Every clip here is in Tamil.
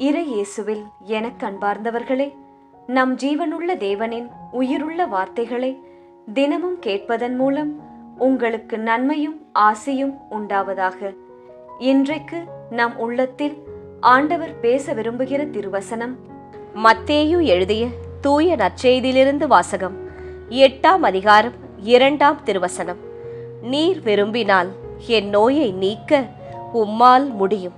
இறை இயேசுவில் எனக்கு அன்பார்ந்தவர்களே, நம் ஜீவனுள்ள தேவனின் உயிருள்ள வார்த்தைகளை தினமும் கேட்பதன் மூலம் உங்களுக்கு நன்மையும் ஆசையும் உண்டாவதாக. இன்றைக்கு நம் உள்ளத்தில் ஆண்டவர் பேச விரும்புகிற திருவசனம் மத்தேயு எழுதிய தூய நற்செய்தியிலிருந்து வாசகம். 8ஆம் அதிகாரம் 2ஆம் திருவசனம். நீர் விரும்பினால் என் நோயை நீக்க உம்மால் முடியும்.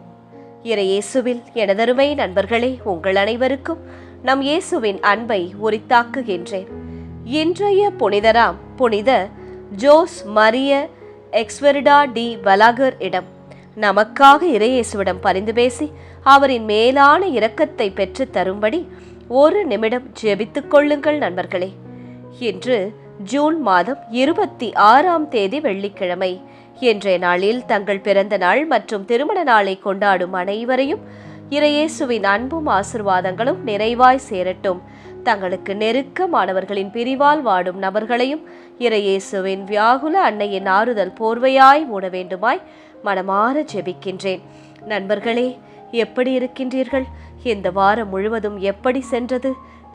இறை இயேசுவில் எனதருமை நண்பர்களே, உங்கள் அனைவருக்கும் நம் இயேசுவின் அன்பை உரித்தாக்குகின்றேன். இன்றைய புனிதராம் புனித ஜோஸ் மரிய எக்ஸ்வெரிடா டி பலாகர் இடம் நமக்காக இறை இயேசுவிடம் பரிந்து பேசி அவரின் மேலான இரக்கத்தை பெற்று தரும்படி ஒரு நிமிடம் ஜெபித்துக் கொள்ளுங்கள் நண்பர்களே. இன்று ஜூன் மாதம் 26ஆம் தேதி வெள்ளிக்கிழமை. இன்றைய நாளில் தங்கள் பிறந்த நாள் மற்றும் திருமண நாளை கொண்டாடும் அனைவரையும் இறையேசுவின் அன்பும் ஆசிர்வாதங்களும் நிறைவாய் சேரட்டும். தங்களுக்கு நெருக்கமானவர்களின் பிரிவால் வாடும் நபர்களையும் இறையேசுவின் வியாகுல அன்னையின் ஆறுதல் போர்வையாய் மூட வேண்டுமாய் மனமாற ஜெபிக்கின்றேன். நண்பர்களே, எப்படி இருக்கின்றீர்கள்? இந்த வாரம் முழுவதும் எப்படி சென்றது?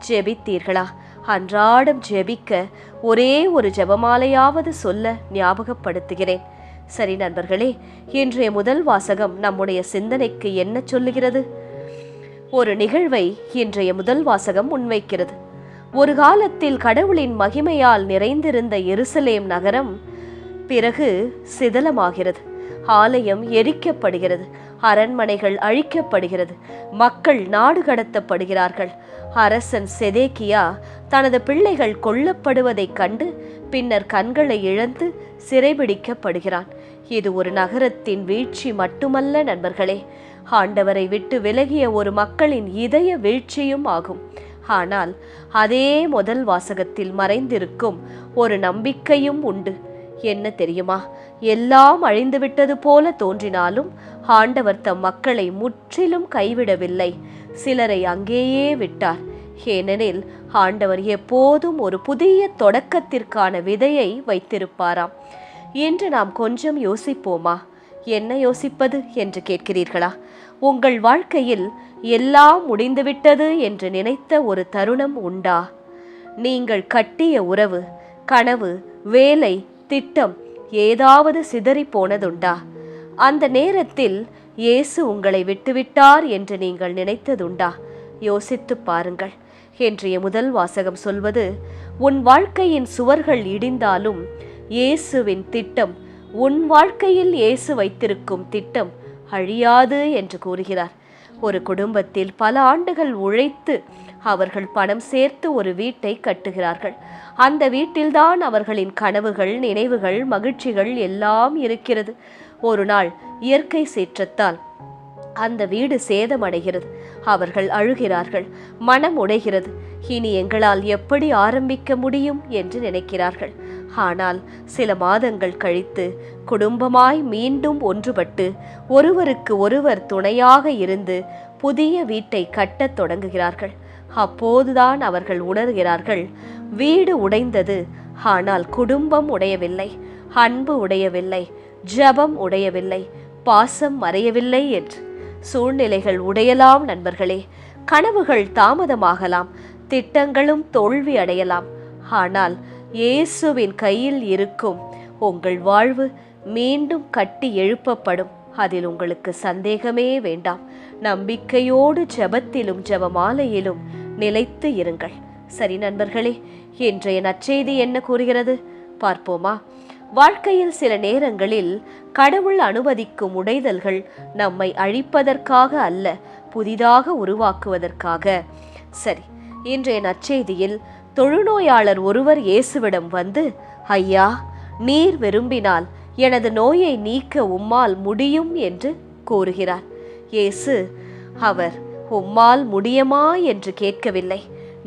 ஜெபித்தீர்களா? அன்றாடம் ஜெபிக்க ஒரே ஒரு ஜெபமாலையாவது சொல்ல ஞாபகப்படுத்துகிறேன். சரி நண்பர்களே, இன்றைய முதல் வாசகம் நம்முடைய சிந்தனைக்கு என்ன சொல்லுகிறது? ஒரு நிகழ்வை இன்றைய முதல் வாசகம் முன்வைக்கிறது. ஒரு காலத்தில் கடவுளின் மகிமையால் நிறைந்திருந்த எருசலேம் நகரம் பிறகு சிதலமாகிறது. ஆலயம் எரிக்கப்படுகிறது, அரண்மனைகள் அழிக்கப்படுகிறது, மக்கள் நாடு கடத்தப்படுகிறார்கள். அரசன் செதேக்கியா தனது பிள்ளைகள் கொல்லப்படுவதைக் கண்டு பின்னர் கண்களை இழந்து சிறைபிடிக்கப்படுகிறான். இது ஒரு நகரத்தின் வீழ்ச்சி மட்டுமல்ல நண்பர்களே, ஆண்டவரை விட்டு விலகிய ஒரு மக்களின் இதய வீழ்ச்சியும் ஆகும். ஆனால் அதே முதல் வாசகத்தில் மறைந்திருக்கும் ஒரு நம்பிக்கையும் உண்டு. என்ன தெரியுமா? எல்லாம் அழிந்துவிட்டது போல தோன்றினாலும் ஆண்டவர் தம் மக்களை முற்றிலும் கைவிடவில்லை. சிலரை அங்கேயே விட்டார். ஏனெனில் ஆண்டவர் எப்போதும் ஒரு புதிய தொடக்கத்திற்கான விதையை வைத்திருப்பாராம். இன்று நாம் கொஞ்சம் யோசிப்போமா? என்ன யோசிப்பது என்று கேட்கிறீர்களா? உங்கள் வாழ்க்கையில் எல்லாம் முடிந்துவிட்டது என்று நினைத்த ஒரு தருணம் உண்டா? நீங்கள் கட்டிய உறவு, கனவு, வேலை, திட்டம் ஏதாவது சிதறி போனதுண்டா? அந்த நேரத்தில் இயேசு உங்களை விட்டுவிட்டார் என்று நீங்கள் நினைத்ததுண்டா? யோசித்து பாருங்கள். இன்றைய முதல் வாசகம் சொல்வது, உன் வாழ்க்கையின் சுவர்கள் இடிந்தாலும் இயேசுவின் திட்டம், உன் வாழ்க்கையில் இயேசு வைத்திருக்கும் திட்டம் அழியாது என்று கூறுகிறார். ஒரு குடும்பத்தில் பல ஆண்டுகள் உழைத்து அவர்கள் பணம் சேர்த்து ஒரு வீட்டை கட்டுகிறார்கள். அந்த வீட்டில்தான் அவர்களின் கனவுகள், நினைவுகள், மகிழ்ச்சிகள் எல்லாம் இருக்கிறது. ஒரு நாள் இயற்கை சீற்றத்தால் அந்த வீடு சேதமடைகிறது. அவர்கள் அழுகிறார்கள், மனம் உடைகிறது. இனி எங்களால் எப்படி ஆரம்பிக்க முடியும் என்று நினைக்கிறார்கள். ஆனால் சில மாதங்கள் கழித்து குடும்பமாய் மீண்டும் ஒன்றுபட்டு ஒருவருக்கு ஒருவர் துணையாக இருந்து புதிய வீட்டை கட்டத் தொடங்குகிறார்கள். அப்போதுதான் அவர்கள் உணர்கிறார்கள், வீடு உடைந்தது, ஆனால் குடும்பம் உடையவில்லை, அன்பு உடையவில்லை, ஜெபம் உடையவில்லை, பாசம் மறையவில்லை என்று. சூழ்நிலைகள் உடையலாம் நண்பர்களே, கனவுகள் தாமதமாகலாம், திட்டங்களும் தோல்வி அடையலாம். ஆனால் இயேசுவின் கையில் இருக்கும் உங்கள் வாழ்வு மீண்டும் கட்டி எழுப்பப்படும். அதில் உங்களுக்கு சந்தேகமே வேண்டாம். நம்பிக்கையோடு ஜெபத்திலும் ஜெபமாலையிலும் நிலைத்து இருங்கள். சரி நண்பர்களே, இன்றைய நற்செய்தி என்ன கூறுகிறது பார்ப்போமா? வாழ்க்கையில் சில நேரங்களில் கடவுள் அனுமதிக்கும் உடைதல்கள் நம்மை அழிப்பதற்காக அல்ல, புதிதாக உருவாக்குவதற்காக. சரி, இன்றைய நற்செய்தியில் தொழுநோயாளர் ஒருவர் இயேசுவிடம் வந்து, ஐயா, நீர் விரும்பினால் எனது நோயை நீக்க உம்மால் முடியும் என்று கூறுகிறார். இயேசு அவர் உம்மால் முடியுமா என்று கேட்கவில்லை,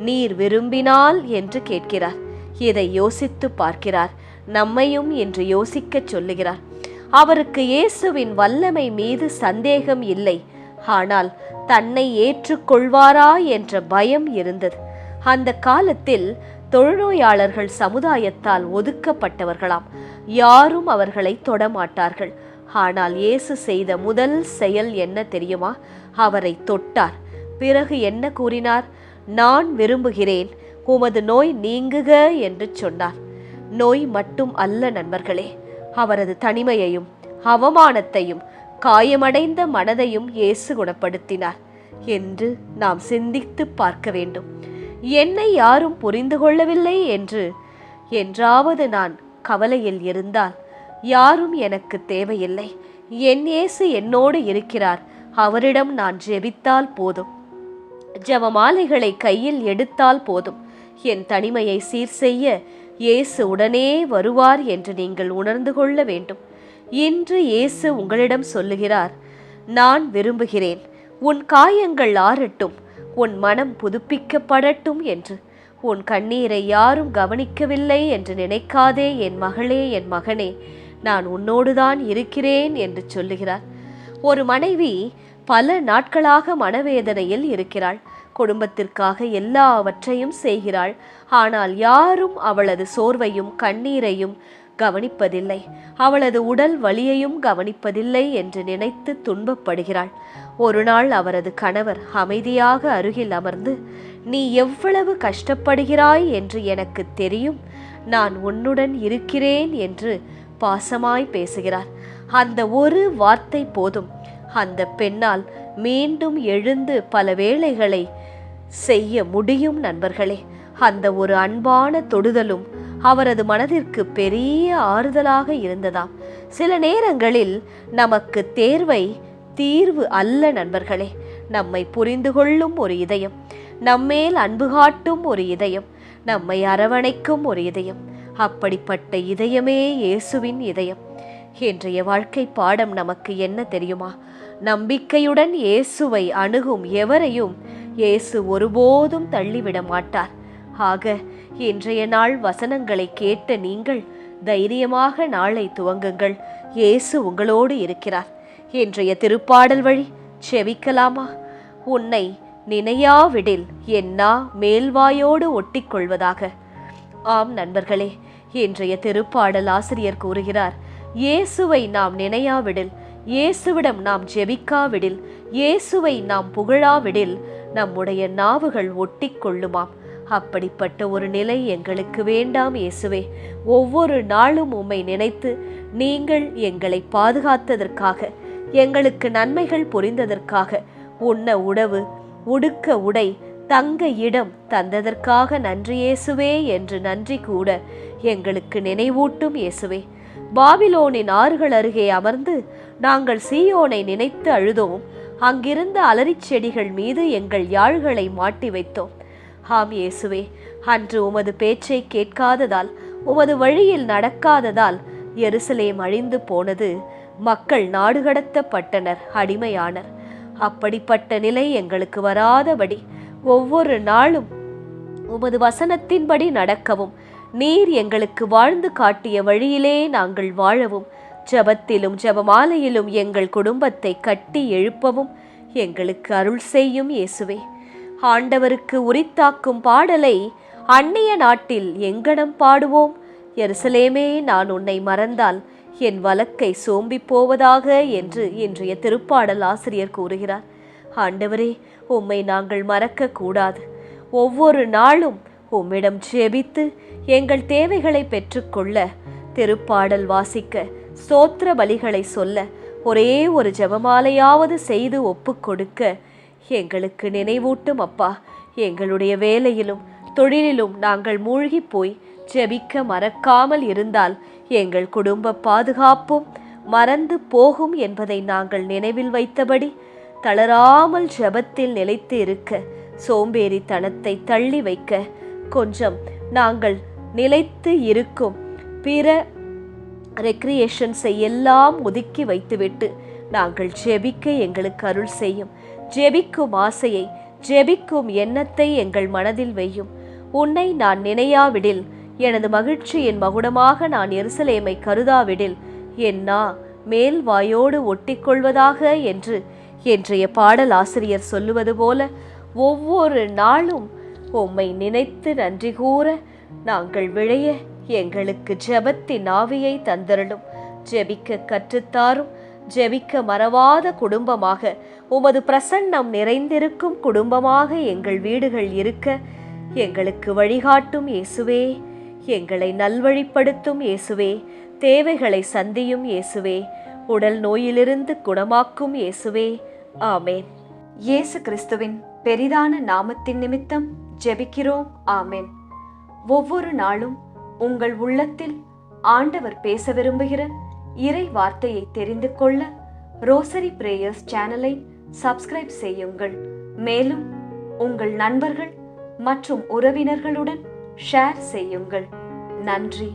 நீர் விரும்பினால் என்று கேட்கிறார். இதை யோசித்து பார்க்கிறார். நம்மையும் இன்று யோசிக்க சொல்லுகிறார். அவருக்கு இயேசுவின் வல்லமை மீது சந்தேகம் இல்லை, ஆனால் தன்னை ஏற்றுக்கொள்வாரா என்ற பயம் இருந்தது. அந்த காலத்தில் தொழுநோயாளர்கள் சமுதாயத்தால் ஒதுக்கப்பட்டவர்களாம். யாரும் அவர்களை தொடமாட்டார்கள். ஆனால் இயேசு செய்த முதல் செயல் என்ன தெரியுமா? அவரை தொட்டார். பிறகு என்ன கூறினார்? நான் விரும்புகிறேன், உமது நோய் நீங்குக என்று சொன்னார். நோய் மட்டும் அல்ல நண்பர்களே, அவரது தனிமையையும் அவமானத்தையும் காயமடைந்த மனதையும் இயேசு குணப்படுத்தினார் என்று நாம் சிந்தித்து பார்க்க வேண்டும். என்னை யாரும் புரிந்து கொள்ளவில்லை என்றாவது நான் கவலையில் இருந்தால், யாரும் எனக்கு தேவையில்லை. என் இயேசு என்னோடு இருக்கிறார். அவரிடம் நான் ஜெபித்தால் போதும், ஜெபமாலைகளை கையில் எடுத்தால் போதும், என் தனிமையை சீர் செய்ய இயேசு உடனே வருவார் என்று நீங்கள் உணர்ந்து கொள்ள வேண்டும். இன்று இயேசு உங்களிடம் சொல்லுகிறார், நான் விரும்புகிறேன், உன் காயங்கள் ஆறட்டும், உன் மனம் புதுப்பிக்கப்படட்டும் என்று. உன் கண்ணீரை யாரும் கவனிக்கவில்லை என்று நினைக்காதே என் மகளே, என் மகனே, நான் உன்னோடுதான் இருக்கிறேன் என்று சொல்லுகிறார். ஒரு மனைவி பல நாட்களாக மனவேதனையில் இருக்கிறாள். குடும்பத்திற்காக எல்லாவற்றையும் செய்கிறாள். ஆனால் யாரும் அவளது சோர்வையும் கண்ணீரையும் கவனிப்பதில்லை, அவளது உடல் வலியையும் கவனிப்பதில்லை என்று நினைத்து துன்பப்படுகிறாள். ஒரு நாள் அவரது கணவர் அமைதியாக அருகில் அமர்ந்து, நீ எவ்வளவு கஷ்டப்படுகிறாய் என்று எனக்கு தெரியும், நான் உன்னுடன் இருக்கிறேன் என்று பாசமாய் பேசுகிறார். அந்த ஒரு வார்த்தை போதும், அந்த பெண்ணால் மீண்டும் எழுந்து பல வேளைகளை செய்ய முடியும் நண்பர்களே. அந்த ஒரு அன்பான தொடுதலும் அவரது மனதிற்கு பெரிய ஆறுதலாக இருந்ததாம். சில நேரங்களில் நமக்கு தீர்வு அல்ல நண்பர்களே, நம்மை புரிந்து கொள்ளும் ஒரு இதயம், நம்மேல் அன்பு காட்டும் ஒரு இதயம், நம்மை அரவணைக்கும் ஒரு இதயம். அப்படிப்பட்ட இதயமே இயேசுவின் இதயம். இன்றைய வாழ்க்கை பாடம் நமக்கு என்ன தெரியுமா? நம்பிக்கையுடன் இயேசுவை அணுகும் எவரையும் இயேசு ஒருபோதும் தள்ளிவிட மாட்டார். ஆக இன்றைய நாள் வசனங்களை கேட்ட நீங்கள் தைரியமாக நாளை துவங்குங்கள். இயேசு உங்களோடு இருக்கிறார். இன்றைய திருப்பாடல் வழி செவிக்கலாமா? உன்னை நினையாவிடில் என்னா மேல்வாயோடு ஒட்டிக்கொள்வதாக. ஆம் நண்பர்களே, இன்றைய திருப்பாடல் ஆசிரியர் கூறுகிறார், இயேசுவை நாம் நினையாவிடில், இயேசுவிடம் நாம் ஜெபிக்காவிடில், இயேசுவை நாம் புகழாவிடில் நம்முடைய நாவுகள் ஒட்டி கொள்ளுமாம். அப்படிப்பட்ட ஒரு நிலை எங்களுக்கு வேண்டாம் இயேசுவே. ஒவ்வொரு நாளும் உம்மை நினைத்து நீங்கள் எங்களை பாதுகாத்ததற்காக, எங்களுக்கு நன்மைகள் புரிந்ததற்காக, உண்ண உணவு, உடுக்க உடை, தங்க இடம் தந்ததற்காக நன்றி இயேசுவே என்று நன்றி கூட எங்களுக்கு நினைவூட்டும் இயேசுவே. பாபிலோனின் ஆறுகள் அருகே அமர்ந்து நாங்கள் சீயோனை நினைத்து அழுதோம். அங்கிருந்த அலரிச் செடிகள் மீது எங்கள் யாழ்களை மாட்டி வைத்தோம். ஆம் இயேசுவே, அன்று உமது பேச்சை கேட்காததால், உமது வழியில் நடக்காததால் எருசலேம் அழிந்து போனது. மக்கள் நாடு கடத்தப்பட்டனர், அடிமையானர். அப்படிப்பட்ட நிலை எங்களுக்கு வராதபடி ஒவ்வொரு நாளும் உமது வசனத்தின்படி நடக்கவும், நீர் எங்களுக்கு வாழ்ந்து காட்டிய வழியிலே நாங்கள் வாழவும், ஜபத்திலும் ஜபமாலையிலும் எங்கள் குடும்பத்தை கட்டி எழுப்பவும் எங்களுக்கு அருள் செய்யும் இயேசுவே. ஆண்டவருக்கு உரித்தாக்கும் பாடலை அந்நிய நாட்டில் எங்கனம் பாடுவோம்? எருசலேமே, நான் உன்னை மறந்தால் என் வழக்கை சோம்பி போவதாக என்று இன்றைய திருப்பாடல் ஆசிரியர் கூறுகிறார். ஆண்டவரே, உம்மை நாங்கள் மறக்க கூடாது. ஒவ்வொரு நாளும் உம்மிடம் ஜெபித்து எங்கள் தேவைகளை பெற்றுக்கொள்ள, திருப்பாடல் வாசிக்க, ஸ்தோத்திர பலிகளை சொல்ல, ஒரே ஒரு ஜெபமாலையாவது செய்து ஒப்பு கொடுக்க எங்களுக்கு நினைவூட்டும் அப்பா. எங்களுடைய வேலையிலும் தொழிலிலும் நாங்கள் மூழ்கி போய் ஜெபிக்க மறக்காமல் இருந்தால் எங்கள் குடும்ப பாதுகாப்பும் மறந்து போகும் என்பதை நாங்கள் நினைவில் வைத்தபடி தளராமல் ஜெபத்தில் நிலைத்து இருக்க, சோம்பேறித்தனத்தை தள்ளி வைக்க, கொஞ்சம் நாங்கள் நிலைத்து இருக்கும் பிற ரெக்ரியேஷன்ஸை எல்லாம் ஒதுக்கி வைத்துவிட்டு நாங்கள் ஜெபிக்க எங்களுக்கு அருள் செய்யும். ஜெபிக்கும் ஆசையை, ஜெபிக்கும் எண்ணத்தை எங்கள் மனதில் வையும். உன்னை நான் நினையாவிடில், எனது மகிழ்ச்சியின் மகுடமாக நான் எருசலேமை கருதாவிடில் என்னா மேல் வாயோடு ஒட்டிக்கொள்வதாக என்று இன்றைய பாடல் ஆசிரியர் சொல்லுவது போல ஒவ்வொரு நாளும் உம்மை நினைத்து நன்றி கூற நாங்கள் விழைய எங்களுக்கு ஜெபத்தின் ஆவியை தந்தரலும். ஜெபிக்க கற்றுத்தாரும். ஜெபிக்க மறவாத குடும்பமாக, உமது பிரசன்னம் நிறைந்திருக்கும் குடும்பமாக எங்கள் வீடுகள் இருக்க எங்களுக்கு வழிகாட்டும் இயேசுவே. எங்களை நல்வழிப்படுத்தும் இயேசுவே. தேவைகளை சந்தியும் இயேசுவே. உடல் நோயிலிருந்து குணமாக்கும் இயேசுவே. ஆமேன். இயேசு கிறிஸ்துவின் பெரிதான நாமத்தின் நிமித்தம் ஜெபிக்கிறோம். ஆமேன். ஒவ்வொரு நாளும் உங்கள் உள்ளத்தில் ஆண்டவர் பேச விரும்புகிற இறை வார்த்தையை தெரிந்து கொள்ள ரோசரி பிரேயர்ஸ் சேனலை சப்ஸ்கிரைப் செய்யுங்கள். மேலும் உங்கள் நண்பர்கள் மற்றும் உறவினர்களுடன் ஷேர் செய்யுங்கள். நன்றி.